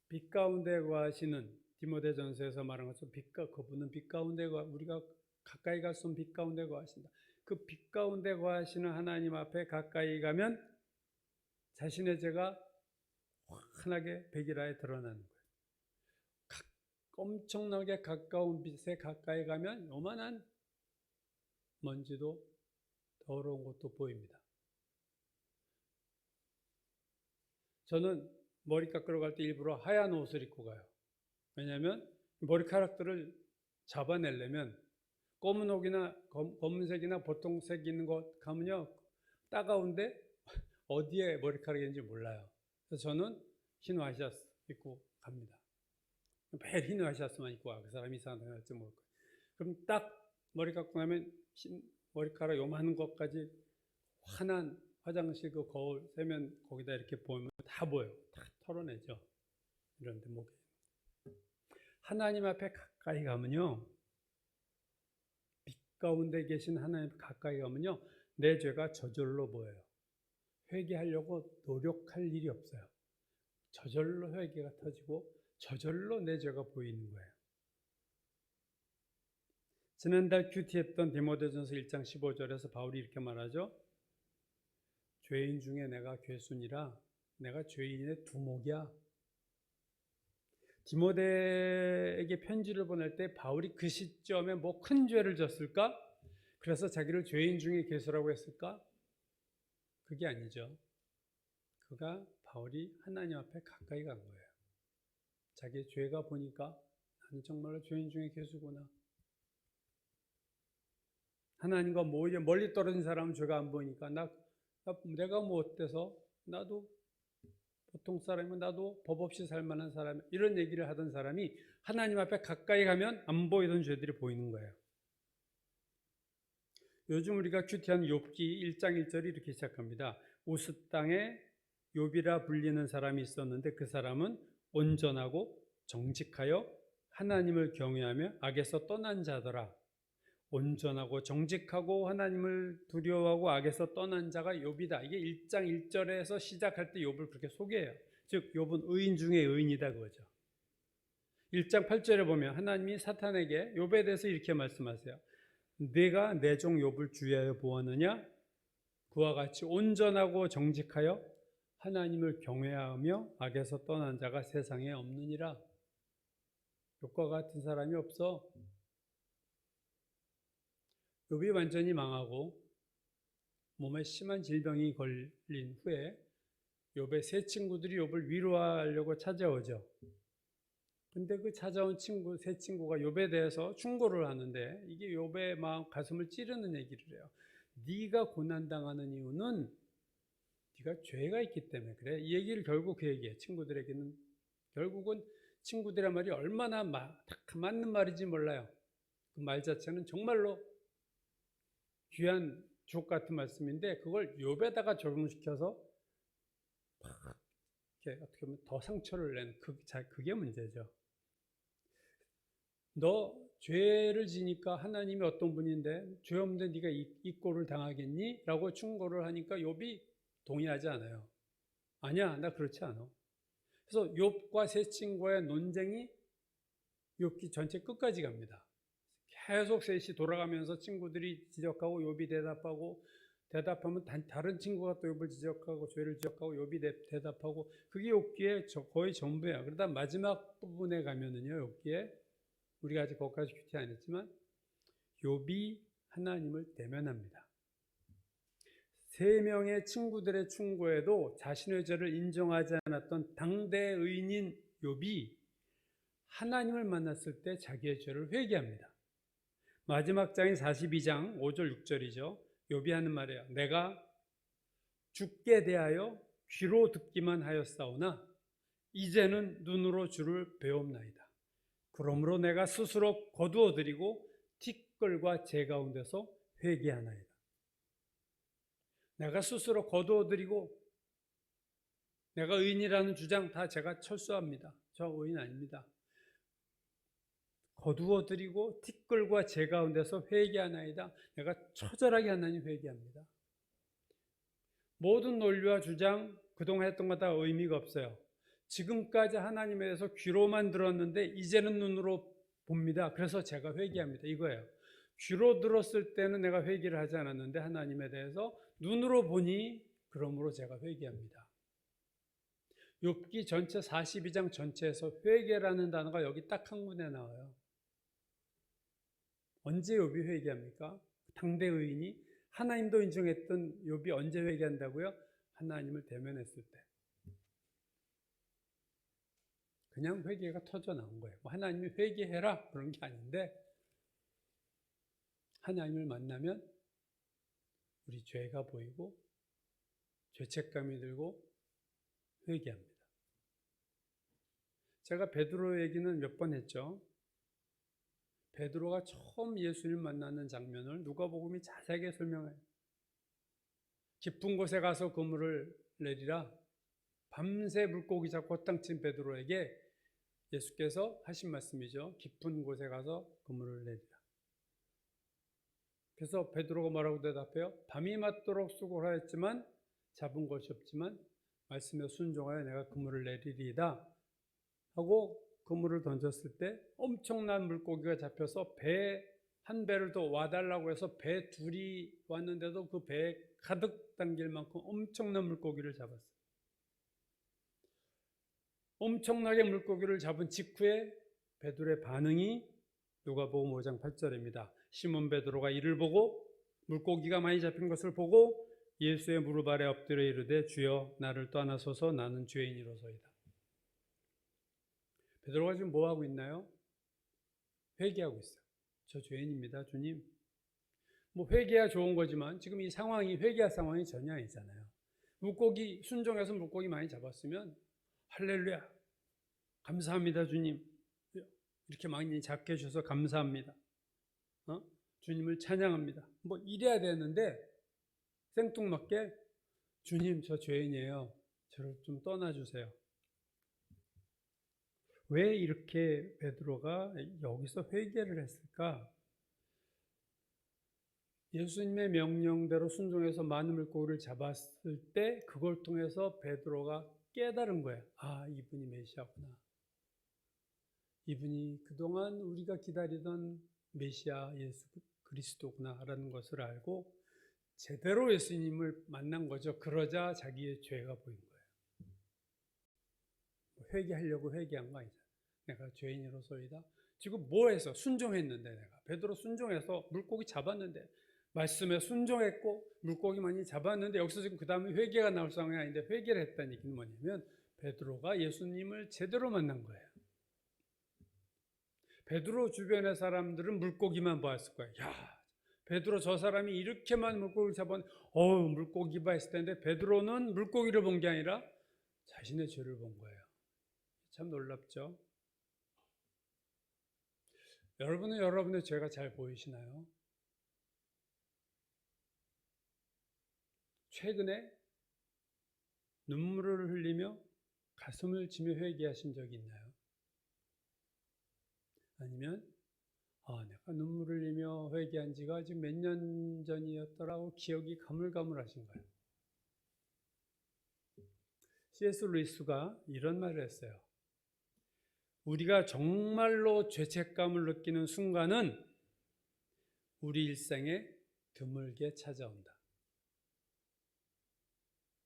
빛 가운데 거하시는 디모데전서에서 말한 것처럼 그분은 빛 가운데 우리가 가까이 갈수록 빛 가운데 거하신다. 그 빛 가운데 거하시는 하나님 앞에 가까이 가면 자신의 죄가 환하게 백일하에 드러나는 거예요. 엄청나게 가까운 빛에 가까이 가면 요만한 먼지도 더러운 것도 보입니다. 저는 머리 깎으러 갈 때 일부러 하얀 옷을 입고 가요. 왜냐하면 머리카락들을 잡아내려면 검은 옷이나 검은색이나 보통색 있는 것 가면요 따가운데 어디에 머리카락이 있는지 몰라요. 그래서 저는 흰 와이셔츠 입고 갑니다. 매일 흰 와이셔츠만 입고 와. 그 사람이 이상하게 할지 모를 거예요. 그럼 딱 머리 깎고 나면 머리카락 요만한 것까지 환한 화장실 그 거울 세면 거기다 이렇게 보면 다 보여요. 다 털어내죠. 이런데 목에 하나님 앞에 가까이 가면요, 빛 가운데 계신 하나님 가까이 가면요, 내 죄가 저절로 보여요. 회개하려고 노력할 일이 없어요. 저절로 회개가 터지고 저절로 내 죄가 보이는 거예요. 지난달 큐티했던 디모데전서 1장 15절에서 바울이 이렇게 말하죠. 죄인 중에 내가 괴순이라 내가 죄인의 두목이야. 디모데에게 편지를 보낼 때 바울이 그 시점에 뭐 큰 죄를 졌을까? 그래서 자기를 죄인 중에 괴수라고 했을까? 그게 아니죠. 바울이 하나님 앞에 가까이 간 거예요. 자기의 죄가 보니까 나는 정말로 죄인 중에 괴수구나. 하나님과 오히려 멀리 떨어진 사람은 죄가 안 보이니까 내가 뭐 어때서 나도 보통 사람이면 나도 법 없이 살 만한 사람, 이런 얘기를 하던 사람이 하나님 앞에 가까이 가면 안 보이던 죄들이 보이는 거예요. 요즘 우리가 큐티한 욥기 1장 1절이 이렇게 시작합니다. 우스 땅에 욥이라 불리는 사람이 있었는데 그 사람은 온전하고 정직하여 하나님을 경외하며 악에서 떠난 자더라. 온전하고 정직하고 하나님을 두려워하고 악에서 떠난 자가 욥이다. 이게 1장 1절에서 시작할 때 욥을 그렇게 소개해요. 즉 욥은 의인 중에 의인이다 그거죠. 1장 8절에 보면 하나님이 사탄에게 욥에 대해서 이렇게 말씀하세요. 네가 내 종 욥을 주의하여 보았느냐? 그와 같이 온전하고 정직하여 하나님을 경외하며 악에서 떠난 자가 세상에 없느니라. 욥과 같은 사람이 없어. 욥이 완전히 망하고 몸에 심한 질병이 걸린 후에 욥의 세 친구들이 욥을 위로하려고 찾아오죠. 근데 그 찾아온 세 친구가 욥에 대해서 충고를 하는데 이게 욥의 마음 가슴을 찌르는 얘기를 해요. 네가 고난당하는 이유는 네가 죄가 있기 때문에 그래. 이 얘기를 결국 그 얘기해. 친구들에게는 결국은 친구들의 말이 얼마나 맞는 말인지 몰라요. 그 말 자체는 정말로 귀한 주옥 같은 말씀인데 그걸 욥에다가 적용시켜서 이렇게 어떻게 보면 더 상처를 낸 그게 문제죠. 너 죄를 지니까 하나님이 어떤 분인데 죄 없는데 네가 이 꼴을 당하겠니? 라고 충고를 하니까 욥이 동의하지 않아요. 아니야, 나 그렇지 않아. 그래서 욥과 세 친구의 논쟁이 욥기 전체 끝까지 갑니다. 계속 셋이 돌아가면서 친구들이 지적하고 욥이 대답하면 다른 친구가 또 욥을 지적하고 죄를 지적하고 욥이 대답하고 그게 욥기의 거의 전부예요. 그러다 마지막 부분에 가면은요, 욥기에 우리가 아직 거기까지 큐티 안 했지만 욥이 하나님을 대면합니다. 세 명의 친구들의 충고에도 자신의 죄를 인정하지 않았던 당대 의인인 욥이 하나님을 만났을 때 자기의 죄를 회개합니다. 마지막 장인 42장 5절 6절이죠. 욥이 하는 말이에요. 내가 주께 대하여 귀로 듣기만 하였사오나 이제는 눈으로 주를 배옵나이다. 그러므로 내가 스스로 거두어드리고 티끌과 재 가운데서 회개하나이다. 내가 스스로 거두어드리고 내가 의인이라는 주장 다 제가 철수합니다. 저 의인 아닙니다. 거두어드리고 티끌과 재 가운데서 회개하나이다. 내가 처절하게 하나님 회개합니다. 모든 논리와 주장 그동안 했던 거 다 의미가 없어요. 지금까지 하나님에 대해서 귀로만 들었는데 이제는 눈으로 봅니다. 그래서 제가 회개합니다. 이거예요. 귀로 들었을 때는 내가 회개를 하지 않았는데 하나님에 대해서 눈으로 보니 그러므로 제가 회개합니다. 욥기 전체 42장 전체에서 회개라는 단어가 여기 딱 한 군데 나와요. 언제 욥이 회개합니까? 당대 의인이 하나님도 인정했던 욥이 언제 회개한다고요? 하나님을 대면했을 때. 그냥 회개가 터져 나온 거예요. 하나님이 회개해라 그런 게 아닌데 하나님을 만나면 우리 죄가 보이고 죄책감이 들고 회개합니다. 제가 베드로 얘기는 몇 번 했죠. 베드로가 처음 예수님 만나는 장면을 누가복음이 자세하게 설명해요. 깊은 곳에 가서 그물을 내리라. 밤새 물고기 잡고 땅친 베드로에게 예수께서 하신 말씀이죠. 깊은 곳에 가서 그물을 내리라. 그래서 베드로가 뭐라고 대답해요? 밤이 맞도록 수고를 하였지만 잡은 것이 없지만 말씀에 순종하여 내가 그물을 내리리이다 하고 그물을 던졌을 때 엄청난 물고기가 잡혀서 한 배를 더 와달라고 해서 배 둘이 왔는데도 그 배에 가득 담길 만큼 엄청난 물고기를 잡았어요. 엄청나게 물고기를 잡은 직후에 베드로의 반응이 누가복음 5장 8절입니다. 시몬 베드로가 이를 보고 물고기가 많이 잡힌 것을 보고 예수의 무릎 아래 엎드려 이르되 주여 나를 떠나소서 나는 죄인이로소이다. 베드로가 지금 뭐 하고 있나요? 회개하고 있어요. 저 죄인입니다, 주님. 뭐 회개야 좋은 거지만 지금 이 상황이 회개할 상황이 전혀 아니잖아요. 물고기 순종해서 물고기 많이 잡았으면 할렐루야, 감사합니다, 주님. 이렇게 많이 잡게 해주셔서 감사합니다. 주님을 찬양합니다. 뭐 이래야 되는데 생뚱맞게 주님 저 죄인이에요. 저를 좀 떠나주세요. 왜 이렇게 베드로가 여기서 회개를 했을까? 예수님의 명령대로 순종해서 많은 물고기를 잡았을 때 그걸 통해서 베드로가 깨달은 거예요. 아, 이분이 메시아구나. 이분이 그동안 우리가 기다리던 메시아 예수 그리스도구나라는 것을 알고 제대로 예수님을 만난 거죠. 그러자 자기의 죄가 보인 거예요. 회개하려고 회개한 거 아니잖아요. 내가 죄인으로서이다. 지금 뭐 해서 순종했는데 내가 베드로 순종해서 물고기 잡았는데 말씀에 순종했고 물고기 많이 잡았는데 여기서 지금 그 다음에 회개가 나올 상황이 아닌데 회개를 했다는 얘기는 뭐냐면 베드로가 예수님을 제대로 만난 거예요. 베드로 주변의 사람들은 물고기만 보았을 거예요. 야, 베드로 저 사람이 이렇게만 물고기를 잡았는데 물고기 봐 했을 텐데 베드로는 물고기를 본 게 아니라 자신의 죄를 본 거예요. 참 놀랍죠? 여러분은 여러분의 죄가 잘 보이시나요? 최근에 눈물을 흘리며 가슴을 치며 회개하신 적이 있나요? 아니면 내가 눈물을 흘리며 회개한 지가 지금 몇 년 전이었더라고 기억이 가물가물하신 거예요. C.S. 루이스가 이런 말을 했어요. 우리가 정말로 죄책감을 느끼는 순간은 우리 일생에 드물게 찾아온다.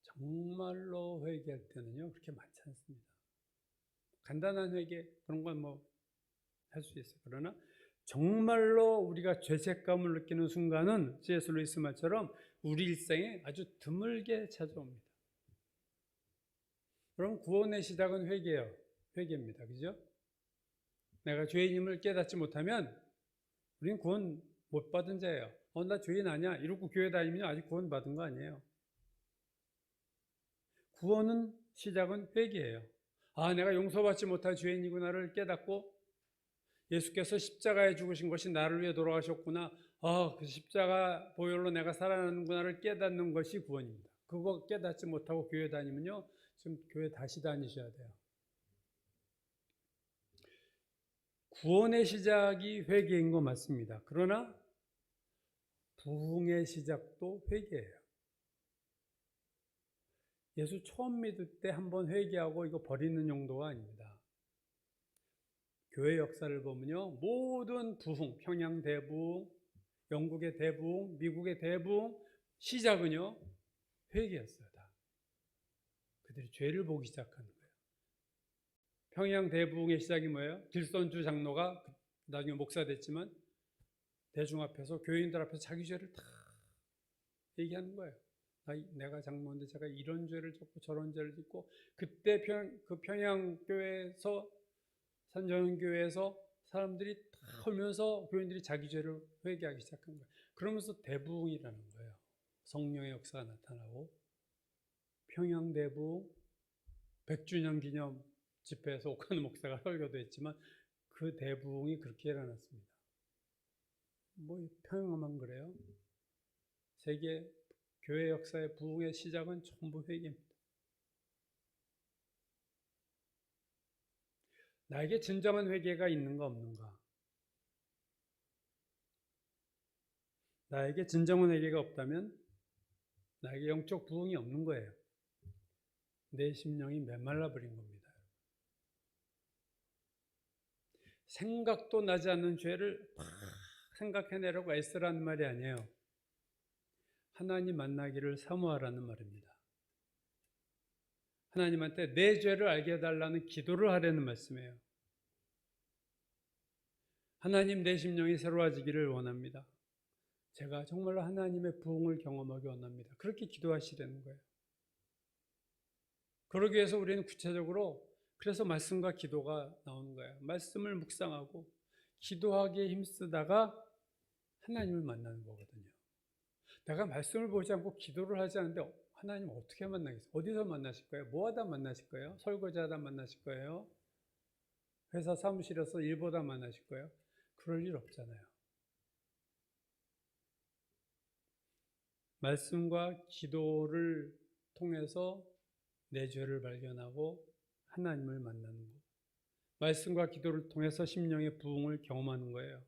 정말로 회개할 때는요 그렇게 많지 않습니다. 간단한 회개 그런 건 뭐 할 수 있어요. 그러나 정말로 우리가 죄책감을 느끼는 순간은 C.S. 루이스 말처럼 우리 일생에 아주 드물게 찾아옵니다. 그럼 구원의 시작은 회개예요. 회개입니다. 그죠? 내가 죄인임을 깨닫지 못하면 우리는 구원 못 받은 자예요. 나 죄인 아니야. 이러고 교회 다니면 아직 구원 받은 거 아니에요. 구원은 시작은 회개예요. 내가 용서받지 못할 죄인이구나를 깨닫고 예수께서 십자가에 죽으신 것이 나를 위해 돌아가셨구나. 그 십자가 보혈로 내가 살아나는구나를 깨닫는 것이 구원입니다. 그거 깨닫지 못하고 교회 다니면요. 지금 교회 다시 다니셔야 돼요. 구원의 시작이 회개인 거 맞습니다. 그러나 부흥의 시작도 회개예요. 예수 처음 믿을 때 한번 회개하고 이거 버리는 용도가 아닙니다. 교회 역사를 보면요. 모든 부흥, 평양 대부흥, 영국의 대부흥, 미국의 대부흥 시작은요. 회개였어요. 다. 그들이 죄를 보기 시작하는 거예요. 평양 대부흥의 시작이 뭐예요? 길선주 장로가 나중에 목사 됐지만 대중 앞에서 교인들 앞에서 자기 죄를 다 얘기하는 거예요. 내가 장로인데 제가 이런 죄를 졌고 저런 죄를 짓고 그때 그 평양교회에서 산정교회에서 사람들이 다 울면서 교인들이 자기 죄를 회개하기 시작한 거예요. 그러면서 대부흥이라는 거예요. 성령의 역사가 나타나고 평양 대부흥 100주년 기념 집회에서 옥한 목사가 설교도 했지만 그 대부흥이 그렇게 일어났습니다. 뭐 평양만 그래요? 세계 교회 역사의 부흥의 시작은 전부 회개입니다. 나에게 진정한 회개가 있는가 없는가? 나에게 진정한 회개가 없다면 나에게 영적 부흥이 없는 거예요. 내 심령이 메말라 버린 겁니다. 생각도 나지 않는 죄를 막 생각해내려고 애쓰라는 말이 아니에요. 하나님 만나기를 사모하라는 말입니다. 하나님한테 내 죄를 알게 해달라는 기도를 하라는 말씀이에요. 하나님, 내 심령이 새로워지기를 원합니다. 제가 정말로 하나님의 부흥을 경험하기 원합니다. 그렇게 기도하시라는 거예요. 그러기 위해서 우리는 구체적으로 그래서 말씀과 기도가 나오는 거예요. 말씀을 묵상하고 기도하기에 힘쓰다가 하나님을 만나는 거거든요. 내가 말씀을 보지 않고 기도를 하지 않는데 하나님 어떻게 만나겠어요? 어디서 만나실 거예요? 뭐 하다 만나실 거예요? 설거지하다 만나실 거예요? 회사 사무실에서 일 보다 만나실 거예요? 그럴 일 없잖아요. 말씀과 기도를 통해서 내 죄를 발견하고 하나님을 만나는 것. 말씀과 기도를 통해서 심령의 부흥을 경험하는 거예요.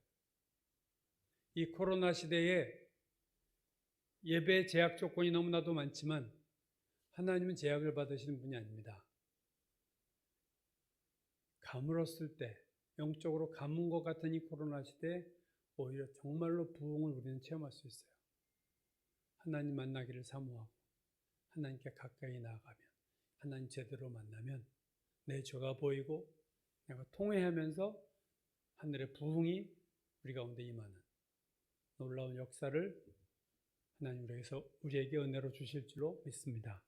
이 코로나 시대에 예배 제약 조건이 너무나도 많지만 하나님은 제약을 받으시는 분이 아닙니다. 가물었을 때, 영적으로 가문 것 같은 이 코로나 시대에 오히려 정말로 부흥을 우리는 체험할 수 있어요. 하나님 만나기를 사모하고 하나님께 가까이 나아가면, 하나님 제대로 만나면 내 죄가 보이고 내가 통회하면서 하늘의 부흥이 우리 가운데 임하는 놀라운 역사를 하나님 우리에게 은혜로 주실 줄로 믿습니다.